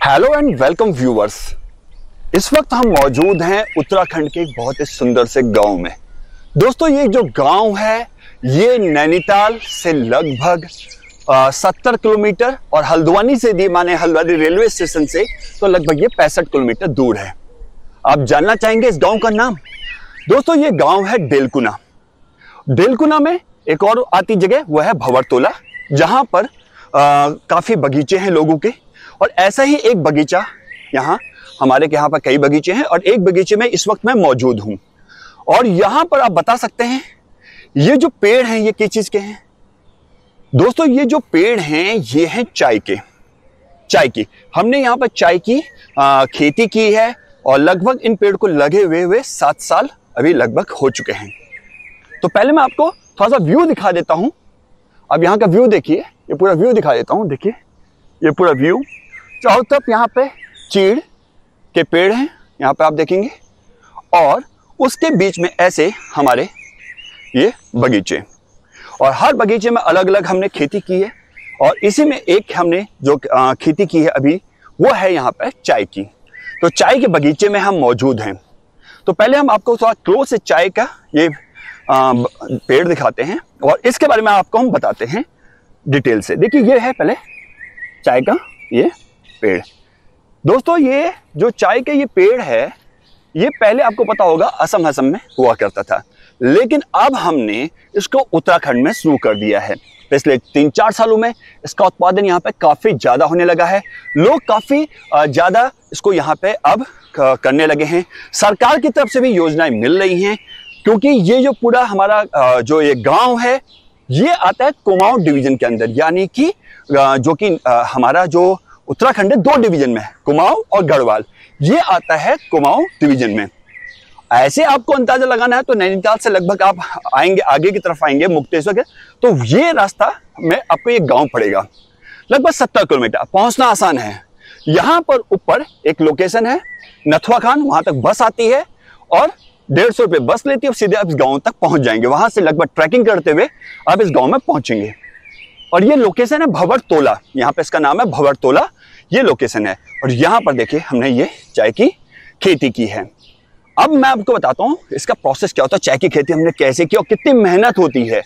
Hello and welcome viewers. इस वक्त हम मौजूद हैं उत्तराखंड के एक बहुत ही सुंदर से गांव में। दोस्तों, ये जो गांव है ये नैनीताल से लगभग 70 किलोमीटर और हल्द्वानी से दी माने हल्द्वानी रेलवे स्टेशन से तो लगभग ये 65 किलोमीटर दूर है। आप जानना चाहेंगे इस गांव का नाम? दोस्तों, ये गांव है डेलकुना। डेलकुना में एक और आती जगह वो है भंवरतोला, जहां पर काफी बगीचे हैं लोगों के। और ऐसा ही एक बगीचा यहाँ हमारे यहाँ पर कई बगीचे हैं और एक बगीचे में इस वक्त मैं मौजूद हूँ। और यहाँ पर आप बता सकते हैं ये जो पेड़ हैं ये किस चीज के हैं? दोस्तों, ये जो पेड़ हैं ये हैं चाय की। हमने यहाँ पर चाय की खेती की है और लगभग इन पेड़ को लगे हुए 7 साल अभी लगभग हो चुके हैं। तो पहले मैं आपको थोड़ा सा व्यू दिखा देता हूँ। अब यहाँ का व्यू देखिए, ये पूरा व्यू दिखा देता हूँ। देखिए ये पूरा व्यू, चारों तरफ यहाँ पे चीड़ के पेड़ हैं, यहाँ पे आप देखेंगे। और उसके बीच में ऐसे हमारे ये बगीचे, और हर बगीचे में अलग अलग हमने खेती की है। और इसी में एक हमने जो खेती की है अभी वो है यहाँ पे चाय की। तो चाय के बगीचे में हम मौजूद हैं। तो पहले हम आपको थोड़ा क्लोज से चाय का ये पेड़ दिखाते हैं और इसके बारे में आपको हम बताते हैं डिटेल से। देखिए ये है पहले चाय का ये पेड़। दोस्तों, ये जो चाय का ये पेड़ है ये पहले आपको पता होगा असम में हुआ करता था, लेकिन अब हमने इसको उत्तराखंड में शुरू कर दिया है। पिछले 3-4 सालों में इसका उत्पादन यहाँ पे काफी ज्यादा होने लगा है। लोग काफी ज्यादा इसको यहाँ पे अब करने लगे हैं। सरकार की तरफ से भी योजनाएं मिल रही हैं, क्योंकि ये जो पूरा हमारा जो ये गांव है ये आता है कुमाऊं डिवीजन के अंदर, यानी कि जो कि हमारा जो उत्तराखंड है 2 डिवीजन में है, कुमाऊं और गढ़वाल। ये आता है कुमाऊं डिवीजन में। ऐसे आपको अंदाजा लगाना है तो नैनीताल से लगभग आप आएंगे, आगे की तरफ आएंगे मुक्तेश्वर के, तो ये रास्ता में आपको ये गांव पड़ेगा। लगभग 70 किलोमीटर, पहुंचना आसान है। यहाँ पर ऊपर एक लोकेशन है नथुआ खान, वहां तक बस आती है और 150 रुपये बस लेती है और सीधे आप इस गांव तक पहुंच जाएंगे। वहां से लगभग ट्रैकिंग करते हुए आप इस गांव में पहुंचेंगे। और ये लोकेशन है भंवरतोला, यहाँ पे इसका नाम है भंवरतोला, ये लोकेशन है। और यहाँ पर देखिए हमने ये चाय की खेती की है। अब मैं आपको बताता हूँ इसका प्रोसेस क्या होता है, चाय की खेती हमने कैसे की और कितनी मेहनत होती है।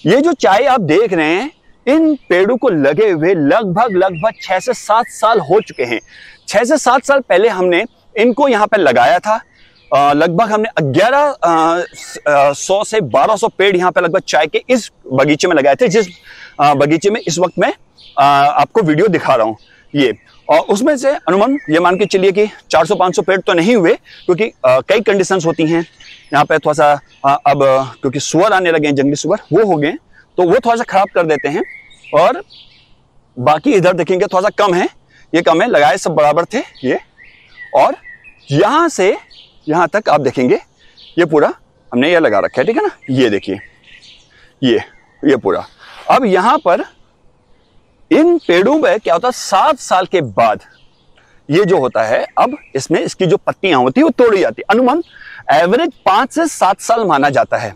ये जो चाय आप देख रहे हैं इन पेड़ों को लगे हुए लगभग 6 से 7 साल हो चुके हैं। 6 से 7 साल पहले हमने इनको यहाँ पे लगाया था। लगभग हमने 1100 से 1200 पेड़ यहाँ पे लगभग चाय के इस बगीचे में लगाए थे, जिस बगीचे में इस वक्त मैं आपको वीडियो दिखा रहा हूँ ये। और उसमें से अनुमान ये मान के चलिए कि 400-500 पेड़ तो नहीं हुए, क्योंकि कई कंडीशंस होती हैं यहाँ पे। थोड़ा सा अब क्योंकि सुअर आने लगे हैं, जंगली सुअर वो हो गए, तो वो थोड़ा सा खराब कर देते हैं। और बाकी इधर देखेंगे थोड़ा सा कम है, ये कम है, लगाए सब बराबर थे ये। और यहाँ से यहाँ तक आप देखेंगे ये पूरा हमने ये लगा रखा है, ठीक है ना। ये देखिए ये पूरा। अब यहाँ पर इन पेड़ों में क्या होता है, 7 साल के बाद ये जो होता है, अब इसमें इसकी जो पत्तियां होती है वो तोड़ी जाती है। अनुमान एवरेज 5 से 7 साल माना जाता है।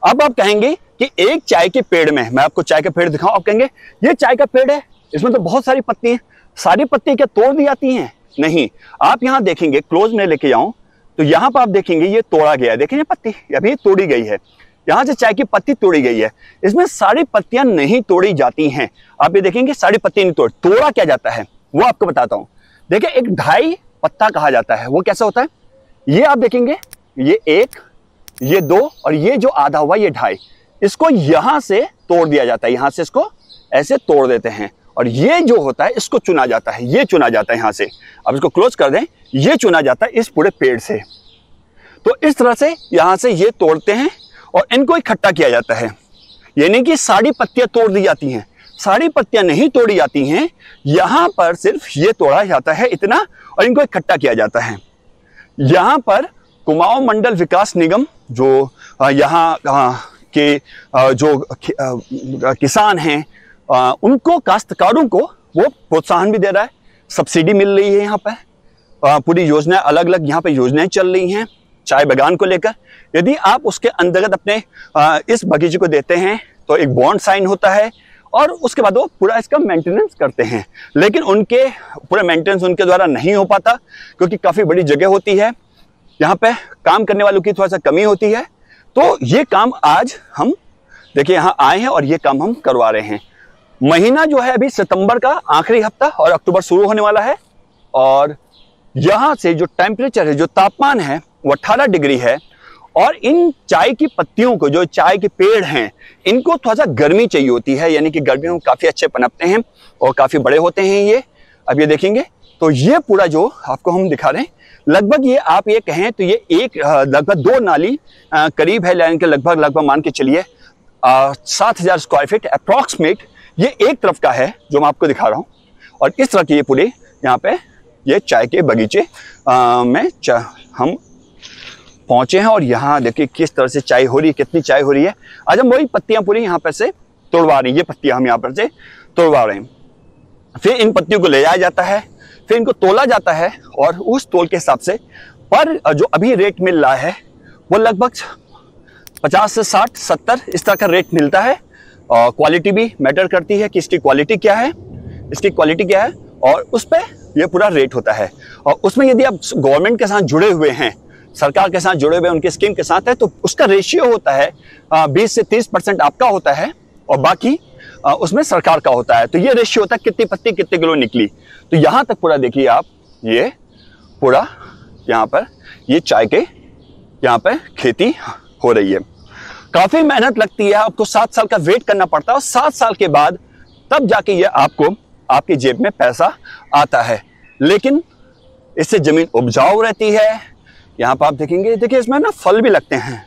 अब आप कहेंगे कि एक चाय के पेड़ में, मैं आपको चाय का पेड़ दिखाऊं, आप कहेंगे ये चाय का पेड़ है, इसमें तो बहुत सारी पत्ती हैं, सारी पत्ती क्या तोड़ दी जाती हैं? नहीं। आप यहाँ देखेंगे, क्लोज में लेके जाऊं तो यहाँ पर आप देखेंगे ये तोड़ा गया है। देखेंगे पत्ती अभी तोड़ी गई है, यहाँ से चाय की पत्ती तोड़ी गई है। इसमें सारी पत्तियां नहीं तोड़ी जाती हैं। आप ये देखेंगे सारी पत्ती नहीं तोड़ा क्या जाता है वो आपको बताता हूं। देखिए एक ढाई पत्ता कहा जाता है, वो कैसे होता है? ये आप देखेंगे ये 1, ये 2 और ये जो आधा हुआ ये ढाई, इसको यहां से तोड़ दिया जाता है। यहां से इसको ऐसे तोड़ देते हैं और ये जो होता है इसको चुना जाता है, ये चुना जाता है यहाँ से। अब इसको क्लोज कर दें, ये चुना जाता है इस पूरे पेड़ से। तो इस तरह से यहां से ये तोड़ते हैं और इनको इकट्ठा किया जाता है। यानी कि सारी पत्तियां तोड़ दी जाती हैं, सारी पत्तियां नहीं तोड़ी जाती हैं। यहां पर सिर्फ ये तोड़ा जाता है इतना और इनको इकट्ठा किया जाता है। यहां पर कुमाऊं मंडल विकास निगम जो यहाँ के जो किसान हैं उनको, काश्तकारों को वो प्रोत्साहन भी दे रहा है, सब्सिडी मिल रही है। यहाँ पर पूरी योजना अलग अलग यहाँ पे योजनाएं चल रही हैं चाय बागान को लेकर। यदि आप उसके अंतर्गत अपने इस बगीचे को देते हैं तो एक बॉन्ड साइन होता है और उसके बाद वो पूरा इसका मेंटेनेंस करते हैं। लेकिन उनके पूरा मेंटेनेंस उनके द्वारा नहीं हो पाता क्योंकि काफ़ी बड़ी जगह होती है, यहाँ पे काम करने वालों की थोड़ा सा कमी होती है। तो ये काम आज हम देखिए यहाँ आए हैं और ये काम हम करवा रहे हैं। महीना जो है अभी सितंबर का आखिरी हफ्ता और अक्टूबर शुरू होने वाला है। और यहाँ से जो टेम्परेचर है, जो तापमान है वो 18 डिग्री है। और इन चाय की पत्तियों को, जो चाय के पेड़ हैं, इनको थोड़ा सा गर्मी चाहिए होती है, यानी कि गर्मियों में काफ़ी अच्छे पनपते हैं और काफ़ी बड़े होते हैं ये। अब ये देखेंगे तो ये पूरा जो आपको हम दिखा रहे हैं, लगभग ये आप ये कहें तो ये एक लगभग 2 नाली करीब है, यानी कि लगभग मान के चलिए 7,000 स्क्वायर फीट अप्रॉक्सीमेट ये एक तरफ का है जो मैं आपको दिखा रहा हूँ। और इस तरह के ये पूरे यहाँ पे ये चाय के बगीचे में हम पहुंचे हैं। और यहाँ देखिए किस तरह से चाय हो रही है, कितनी चाय हो रही है। आज हम वही पत्तियां पूरी यहाँ पर से तोड़वा रही हैं, ये पत्तियां हम यहाँ पर से तोड़वा रहे हैं। फिर इन पत्तियों को ले जाया जाता है, फिर इनको तोला जाता है और उस तोल के हिसाब से पर जो अभी रेट मिल रहा है वो लगभग 50 से 60 70 इस तरह का रेट मिलता है। और क्वालिटी भी मैटर करती है कि इसकी क्वालिटी क्या है, और उस पर यह पूरा रेट होता है। और उसमें यदि आप गवर्नमेंट के साथ जुड़े हुए हैं, सरकार के साथ जुड़े हुए उनके स्कीम के साथ है, तो उसका रेशियो होता है 20 से 30% आपका होता है और बाकी उसमें सरकार का होता है। तो ये रेशियो होता है कितनी पत्ती कितने किलो निकली। तो यहाँ तक पूरा देखिए आप, ये पूरा यहाँ पर ये चाय के यहाँ पर खेती हो रही है। काफ़ी मेहनत लगती है, आपको 7 साल का वेट करना पड़ता है और 7 साल के बाद तब जाके ये आपको आपकी जेब में पैसा आता है। लेकिन इससे ज़मीन उपजाऊ रहती है। यहाँ पर आप देखेंगे, देखिए इसमें ना फल भी लगते हैं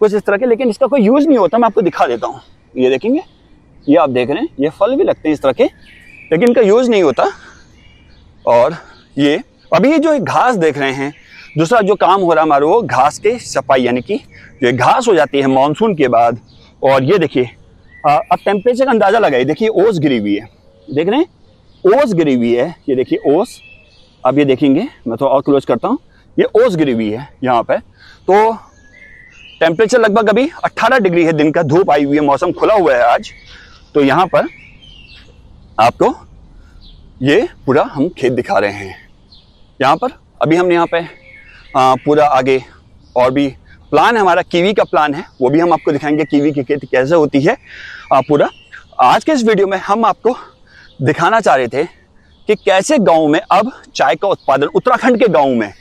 कुछ इस तरह के, लेकिन इसका कोई यूज़ नहीं होता। मैं आपको दिखा देता हूँ, ये देखेंगे, ये आप देख रहे हैं, ये फल भी लगते हैं इस तरह के, लेकिन इनका यूज़ नहीं होता। और ये अभी ये जो घास देख रहे हैं, दूसरा जो काम हो रहा है हमारा वो घास की सफाई, यानी कि जो घास हो जाती है मानसून के बाद। और ये देखिए अब टेम्परेचर का अंदाज़ा लगाइए, देखिए ओस गिरी हुई है, देख रहे हैं ओस गिरी हुई है, ये देखिए ओस। अब ये देखेंगे, मैं थोड़ा और क्लोज करता हूँ, ये ओस गिरी हुई है यहाँ पर। तो टेम्परेचर लगभग अभी 18 डिग्री है, दिन का धूप आई हुई है, मौसम खुला हुआ है आज। तो यहाँ पर आपको ये पूरा हम खेत दिखा रहे हैं। यहाँ पर अभी हमने यहाँ पे पूरा आगे और भी प्लान है हमारा, कीवी का प्लान है, वो भी हम आपको दिखाएंगे कीवी की खेती कैसे होती है पूरा। आज के इस वीडियो में हम आपको दिखाना चाह रहे थे कि कैसे गांव में अब चाय का उत्पादन, उत्तराखंड के गांव में,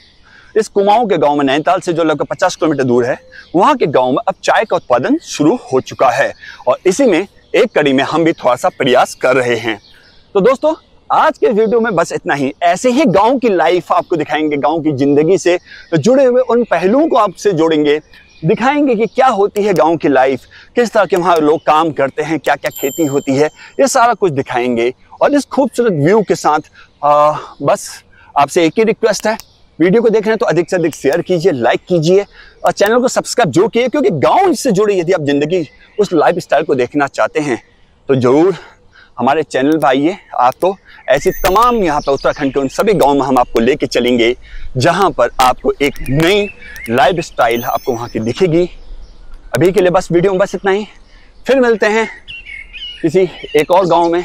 इस कुमाऊं के गांव में, नैनीताल से जो लगभग 50 किलोमीटर दूर है, वहाँ के गांव में अब चाय का उत्पादन शुरू हो चुका है। और इसी में एक कड़ी में हम भी थोड़ा सा प्रयास कर रहे हैं। तो दोस्तों आज के वीडियो में बस इतना ही। ऐसे ही गांव की लाइफ आपको दिखाएंगे, गांव की जिंदगी से जुड़े हुए उन पहलुओं को आपसे जोड़ेंगे, दिखाएंगे कि क्या होती है गांव की लाइफ, किस तरह के वहाँ लोग काम करते हैं, क्या क्या खेती होती है, ये सारा कुछ दिखाएंगे। और इस खूबसूरत व्यू के साथ बस आपसे एक ही रिक्वेस्ट है, वीडियो को देख रहे हैं तो अधिक से अधिक शेयर कीजिए, लाइक कीजिए और चैनल को सब्सक्राइब जरूर कीजिए, क्योंकि गाँव से जुड़ी यदि आप जिंदगी, उस लाइफ स्टाइल को देखना चाहते हैं तो जरूर हमारे चैनल पर आइए। आप तो ऐसी तमाम यहाँ पर उत्तराखंड के उन सभी गांव में हम आपको लेके चलेंगे जहाँ पर आपको एक नई लाइफ स्टाइल आपको वहाँ की दिखेगी। अभी के लिए बस वीडियो में बस इतना ही, फिर मिलते हैं किसी एक और गांव में,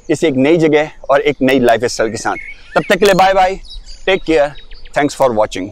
किसी एक नई जगह और एक नई लाइफ स्टाइल के साथ। तब तक के लिए bye bye, take care, thanks for watching.